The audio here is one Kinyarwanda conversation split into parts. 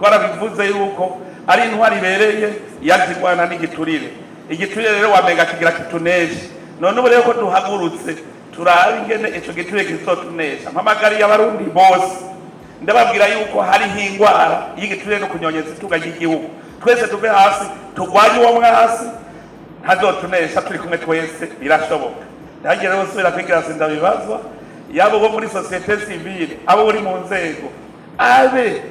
twarabivuze yuko ari intwari ibereye yazirwana n'igiturire. Igiturire rero wamenga kigira kituneshe. None ubu rero ko duhagurutse turabe ingene ico giturire kizotunesha. Mpamagariye abarundi bose ndababwira yuko hari hingwara y'igiturire no kunyonyeza itunga ry'igihugu. Twese tuve hasi tugwanye uwo mwasi ntazotunesha, turi kumwe twese birashoboka. Ndagiye rero subira kwigira sinda bibazwa yabo bo muri societe civile, abo uri mu nzego, abe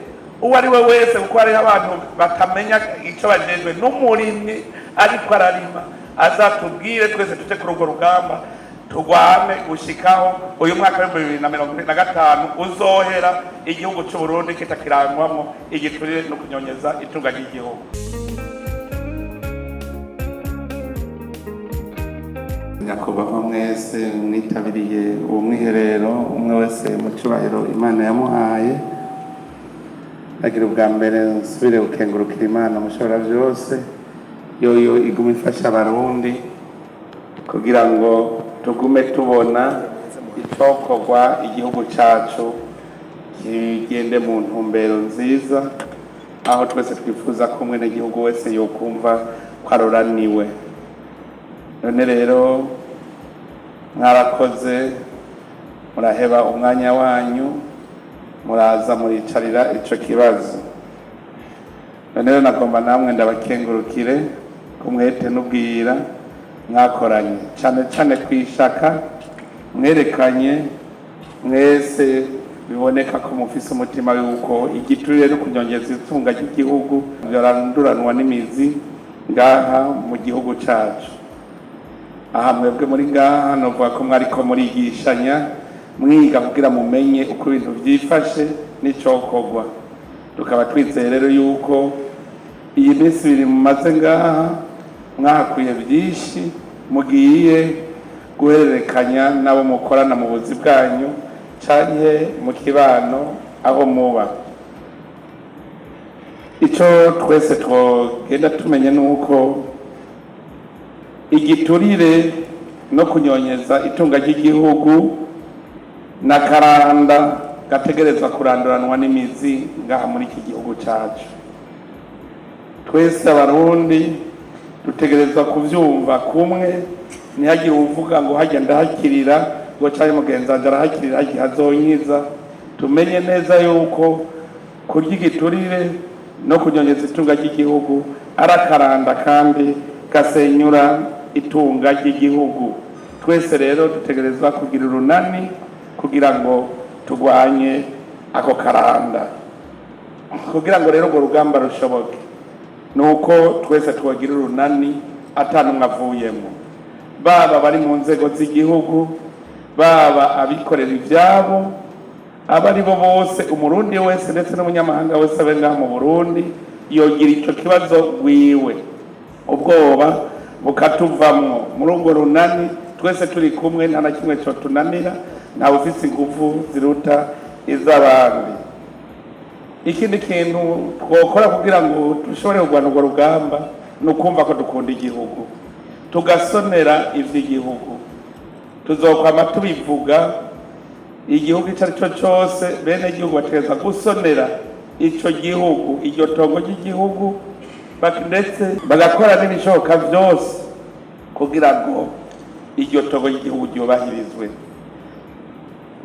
uwo ari we wese, kuko hariho abantu batamenya icyo bajejwe. N'umurimyi ariko ararima azatubwire, twese tuje kuri urwo rugamba tugwane gushikaho uyu mwaka wa 2025 uzohera igihugu cy'u Burundi kitakirangwamo igiturire no kunyonyeza itunga ry'igihugu. Nyakubahwa mwese mwitabiriye uwo mwiherero, umwe wese mu cyubahiro Imana yamuhaye. Agira ubwa mbere nsubire gukengurukira Imana mushobora byose, yoyo iguma ifasha abarundi kugira ngo tugume tubona icokorwa igihugu cyacu kigende mu ntumbero nziza, aho twese twifuza ko umwenegihugu wese yokumva ko aroraniwe. None rero mwarakoze, muraheba umwanya wanyu, muraza muricarira ico kibazo. None rero nagomba namwe ndabakengurukire kumwete n'ubwira mwakoranye cyane cyane kwishaka, mwerekanye mwese biboneka ko mufise umutima yuko igiturire no kunyongeza itunga ry'igihugu byaranduranwa n'imizi ngaha mu gihugu cyacu. Aha mwebwe muri ngaha novuga ko mwariko murigishanya mwiga kugira mumenye uko ibintu byifashe n'icokorwa. Tukaba twizeye rero yuko iyi minsi ibiri mumaze ngaha mwahakuye byinshi, mugiye guhererekanya nabo mukorana mu buzi bwanyu canke mu kibano aho muba. Ico twese twogenda tumenye nuko igiturire no kunyonyeza itunga ry'igihugu na karanda gategerezwa kuranduranwa n'imizi ngaha muri iki gihugu cyacu. Twese abarundi dutegerezwa kuvyumva kumwe, ntihagire uvuga ngo hajya ndahakirira ngo cyane mugenzi wanje arahakirira hazonyiza. Tumenye neza yuko kurya igiturire no kunyonyeza itunga ry'igihugu arakaranda kandi gasenyura itunga ry'igihugu. Twese rero dutegerezwa kugira urunani kugira ngo tugwanye ako karanda. Kugira ngo rero urwo rugamba rushoboke nuko twese twagira urunani atanumwe avuyemo, baba bari mu nzego z'igihugu, baba abikorera ivyabo, abari bo bose, umurundi wese ndetse n'umunyamahanga wese abe ngaha mu Burundi yogira ico kibazo gwiwe, ubwoba bukatuvamwo. Muri urwo runani twese turi kumwe, nta na kimwe cyo tunanira, ntawe ufise ingufu ziruta iz'abandi. Ikindi kintu twokora kugira ngo dushobore kurwana urwo rugamba ni ukumva ko dukunda igihugu, tugasonera ivy'igihugu. Tuzokwama tubivuga, igihugu icyo ari cyo cyose bene igihugu bategereza gusonera ico gihugu, iryo tongo ry'igihugu, ndetse bagakora n'ibishoboka byose kugira ngo iryo tongo ry'igihugu ryubahirizwe.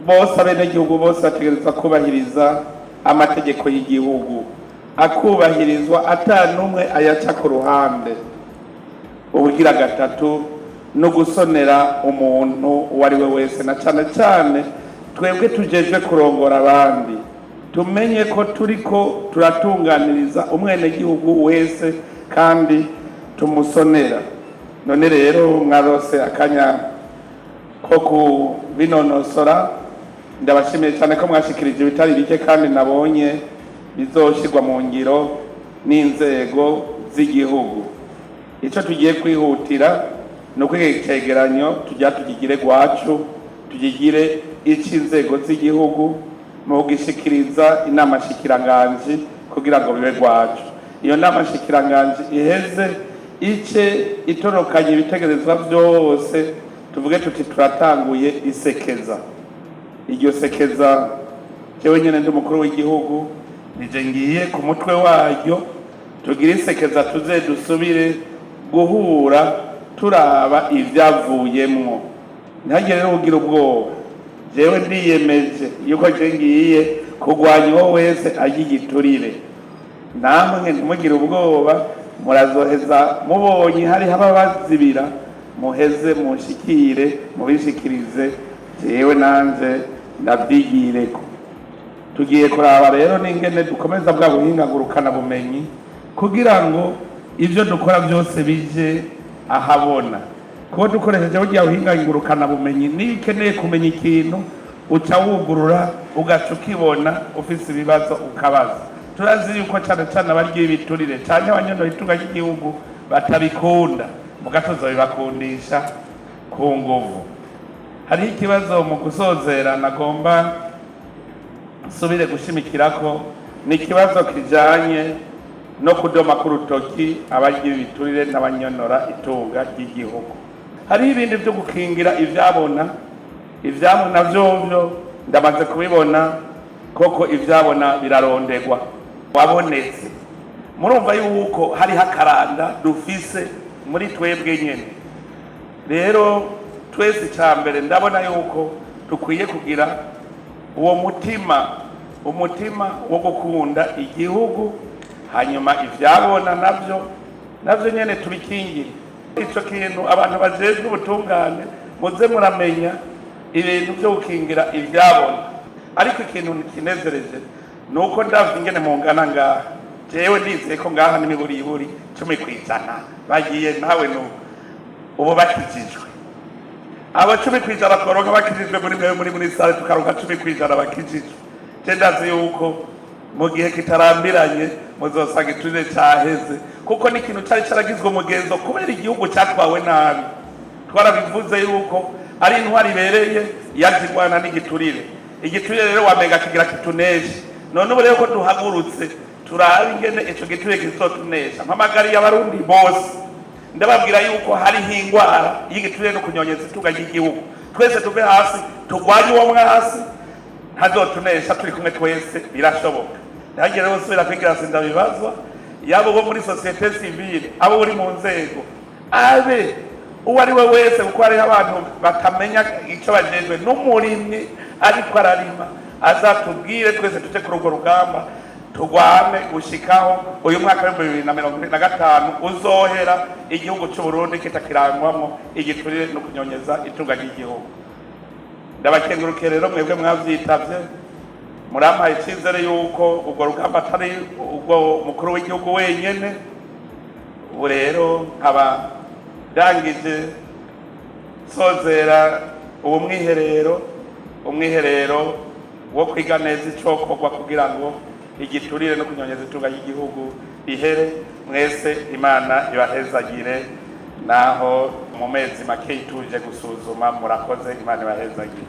Bose abenegihugu bose bategereza kubahiriza amategeko y'igihugu, akubahirizwa atanumwe ayaca ku ruhande. Ubugira gatatu no gusonera umuntu uwo ari we wese, na cyane cyane twebwe tujejwe kurongora abandi, tumenye ko turiko turatunganiriza umwenegihugu wese kandi tumusonera. None rero mwarose akanya ko kubinonosora, ndabashimiye cyane ko mwashikirije ibitari bike kandi nabonye bizoshirwa mu ngiro n'inzego z'igihugu. Ico tugiye kwihutira no kwigegeranyo tujya tugigire gwacu, tugigire ici inzego z'igihugu mu gishikiriza inama shikiranganje kugira ngo bibe gwacu. Iyo nama shikiranganje iheze ice itorokanye ibitegerezwa byose, tuvuge tuti turatanguye isekeza. Iryo sekeza jewe nyene ndi umukuru w'igihugu nije ngiye ku mutwe waryo, tugire isekeza tuze dusubire guhura turaba ivyavuyemwo. Ntihagire rero ugira ubwoba, jewe ndiyemeje yuko je ngiye kurwanya uwo wese arya igiturire. Namwe ntimugire ubwoba, murazoheza mubonye hariho ababazibira, muheze munshikire mubishikirize, jewe nanje ndavyigireko. Tugiye kuraba rero n'ingene dukomeza bwa buhinga ngurukana bumenyi kugira ngo ivyo dukora byose bije ahabona. Kuko dukoresheje burya buhinga ngurukana bumenyi, niyo ukeneye kumenya ikintu uca wugurura ugaca ukibona, ufise ibibazo ukabaza. Turazi yuko cyane cyane abarya ibiturire cyane abanyonora itunga ry'igihugu batabikunda, mugatoza bibakundisha ku nguvu. Hariho ikibazo mu gusozera nagomba subire gushimikirako, ni ikibazo kijanye no kudoma ku rutoki abarya ibiturire n'abanyonora itunga ry'igihugu. Hariho ibindi byo gukingira ivyabona vyovyo ndamaze kubibona, koko ivyabona birarondegwa wabonetse. Murumva yuko hariho akaranda dufise muri twebwe nyene. Rero twese cyambere ndabona yuko dukwiye kugira uwo umutima wo gukunda igihugu, hanyuma ivyabona navyo nyene tubikingire. Ico kintu abantu bajejwe ubutungane muze muramenya ibintu byo gukingira ivyabona. Ariko ikintu kinezereje nuko ndavye ingene mungana ngaha, jewe ndizeye ko ngaha n'imiburiburi 10% bagiye nawe ubu bakijijwe. Abo 10% tworonka bakijijwe muri sale, tukaronka 10% bakijijwe. Je ndazi yuko mu gihe kitarambiranye muzosanga iturire cyaheze, kuko ni ikintu cyari cyaragizwe umugenzo kubera igihugu cyatwawe nabi. Twarabivuze yuko ari intwari ibereye yazigwana n'igiturire. Igiturire rero wamenga kigira kitunesha. None ubu rero ko duhagurutse turabe ingene ico giturire kizotunesha. Mpamagariye abarundi bose ndababwira yuko hariho ingwara y'igiturire no kunyonyeza itunga ry'igihugu. Twese tuve hasi turwanye uwo mwasi, ntazotunesha turi kumwe twese, birashoboka. Ntihagire rero usubira kwigira sindabibazwa, yabo bo muri societe civile, abo uri mu nzego, abe uwo ari we wese, kuko hariho abantu batamenya icyo bajejwe. N'umurimyi ariko ararima azatubwire, twese tuje kuri urwo rugamba tugwane gushikaho uyu mwaka wa 2025 uzohera igihugu cy'u Burundi kitakirangwamo igiturire no kunyonyeza itunga ry'igihugu. Ndabakengurukiye rero mwebwe mwavyitavye, murampaye icyizere yuko urwo rugamba atari ubwo mukuru w'igihugu wenyene. Ubu rero nkaba ndangije sozera uwo umwiherero wo kwiga neza icokorwa kugira ngo igiturire no kunyonyeza itunga ry'igihugu ihere. Mwese Imana ibahezagire, naho mu mezi make ituje gusuzuma. Murakoze, Imana ibahezagire.